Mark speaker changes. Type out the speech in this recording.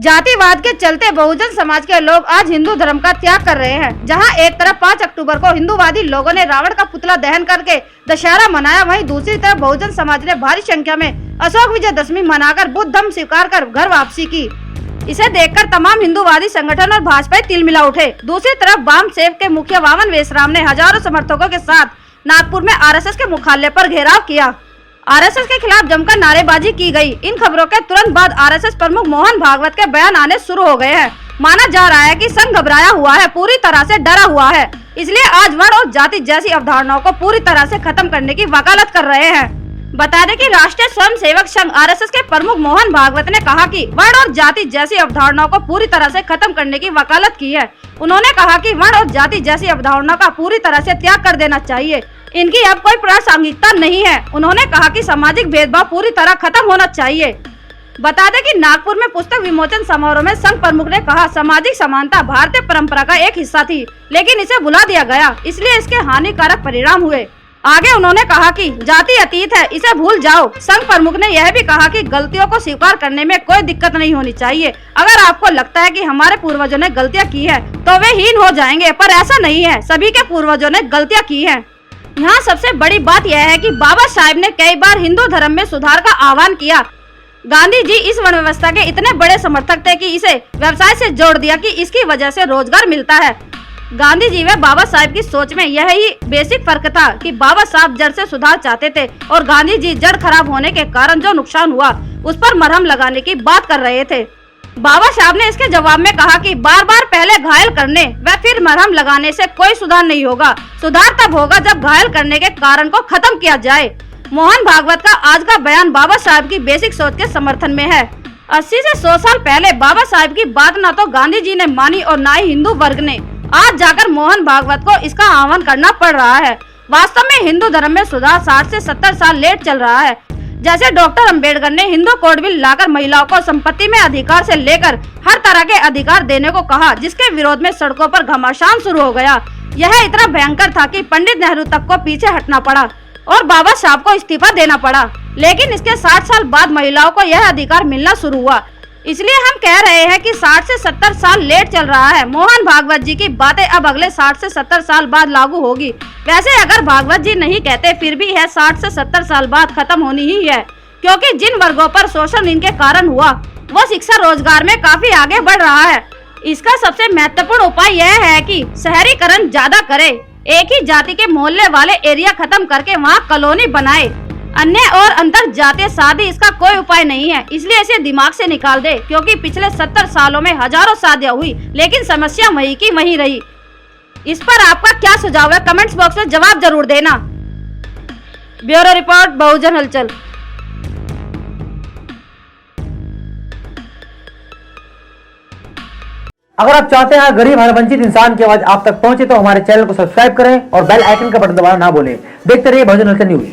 Speaker 1: जातिवाद के चलते बहुजन समाज के लोग आज हिंदू धर्म का त्याग कर रहे हैं। जहां एक तरफ 5 अक्टूबर को हिंदूवादी लोगों ने रावण का पुतला दहन करके दशहरा मनाया, वहीं दूसरी तरफ बहुजन समाज ने भारी संख्या में अशोक विजयदशमी मनाकर बुद्ध धर्म स्वीकार कर घर वापसी की। इसे देखकर तमाम हिंदूवादी संगठन और भाजपा तिलमिला उठे। दूसरी तरफ वाम सेव के मुखिया वामन वेशराम ने हजारों समर्थकों के साथ नागपुर में आरएसएस के मुख्यालय पर घेराव किया। आरएसएस के खिलाफ जमकर नारेबाजी की गई। इन खबरों के तुरंत बाद आरएसएस प्रमुख मोहन भागवत के बयान आने शुरू हो गए हैं। माना जा रहा है कि संघ घबराया हुआ है, पूरी तरह से डरा हुआ है, इसलिए आज वर्ण और जाति जैसी अवधारणाओं को पूरी तरह से खत्म करने की वकालत कर रहे हैं। बता दें कि राष्ट्रीय स्वयंसेवक संघ आरएसएस के प्रमुख मोहन भागवत ने कहा कि वर्ण और जाति जैसी अवधारणाओं को पूरी तरह से खत्म करने की वकालत की है। उन्होंने कहा कि वर्ण और जाति जैसी अवधारणाओं का पूरी तरह से त्याग कर देना चाहिए। इनकी अब कोई प्रासंगिकता नहीं है। उन्होंने कहा कि सामाजिक भेदभाव पूरी तरह खत्म होना चाहिए। बता दें कि नागपुर में पुस्तक विमोचन समारोह में संघ प्रमुख ने कहा, सामाजिक समानता भारतीय परंपरा का एक हिस्सा थी, लेकिन इसे भुला दिया गया, इसलिए इसके हानिकारक परिणाम हुए। आगे उन्होंने कहा कि जाति अतीत है, इसे भूल जाओ। संघ प्रमुख ने यह भी कहा कि गलतियों को स्वीकार करने में कोई दिक्कत नहीं होनी चाहिए। अगर आपको लगता है कि हमारे पूर्वजों ने गलतियां की है तो वे हीन हो जाएंगे, पर ऐसा नहीं है। सभी के पूर्वजों ने गलतियां की है। यहाँ सबसे बड़ी बात यह है कि बाबा साहेब ने कई बार हिंदू धर्म में सुधार का आह्वान किया। गांधी जी इस वर्ण व्यवस्था के इतने बड़े समर्थक थे कि इसे व्यवसाय से जोड़ दिया कि इसकी वजह से रोजगार मिलता है। गांधी जी व बाबा साहेब की सोच में यही बेसिक फर्क था कि बाबा साहब जड़ से सुधार चाहते थे और गांधी जी जड़ खराब होने के कारण जो नुकसान हुआ उस पर मरहम लगाने की बात कर रहे थे। बाबा साहब ने इसके जवाब में कहा कि बार बार पहले घायल करने व फिर मरहम लगाने से कोई सुधार नहीं होगा। सुधार तब होगा जब घायल करने के कारण को खत्म किया जाए। मोहन भागवत का आज का बयान बाबा साहब की बेसिक सोच के समर्थन में है। 80 से 100 साल पहले बाबा साहब की बात न तो गांधी जी ने मानी और न ही हिंदू वर्ग ने। आज जाकर मोहन भागवत को इसका आह्वान करना पड़ रहा है। वास्तव में हिंदू धर्म में सुधार 60 से 70 साल लेट चल रहा है। जैसे डॉक्टर अंबेडकर ने हिंदू कोड बिल लाकर महिलाओं को संपत्ति में अधिकार से लेकर हर तरह के अधिकार देने को कहा, जिसके विरोध में सड़कों पर घमासान शुरू हो गया। यह इतना भयंकर था कि पंडित नेहरू तक को पीछे हटना पड़ा और बाबा साहब को इस्तीफा देना पड़ा। लेकिन इसके 60 साल बाद महिलाओं को यह अधिकार मिलना शुरू हुआ। इसलिए हम कह रहे हैं कि 60 से 70 साल लेट चल रहा है। मोहन भागवत जी की बातें अब अगले 60 से 70 साल बाद लागू होगी। वैसे अगर भागवत जी नहीं कहते फिर भी यह 60 से 70 साल बाद खत्म होनी ही है, क्योंकि जिन वर्गों पर शोषण इनके कारण हुआ वो शिक्षा रोजगार में काफी आगे बढ़ रहा है। इसका सबसे महत्वपूर्ण उपाय यह है कि शहरीकरण ज्यादा करे, एक ही जाति के मोहल्ले वाले एरिया खत्म करके वहाँ कॉलोनी बनाए। अन्य और अंतर जातीय शादी इसका कोई उपाय नहीं है, इसलिए इसे दिमाग से निकाल दे, क्योंकि पिछले 70 सालों में हजारों शादियां हुई लेकिन समस्या वही की वही रही। इस पर आपका क्या सुझाव है, कमेंट्स बॉक्स में जवाब जरूर देना। ब्यूरो रिपोर्ट, बहुजन हलचल।
Speaker 2: अगर आप चाहते हैं गरीब हर वंचित इंसान की आवाज आप तक पहुंचे तो हमारे चैनल को सब्सक्राइब करें और बेल आइकन का बटन दबाना ना भूलें। देखते रहिए बहुजन हलचल न्यूज।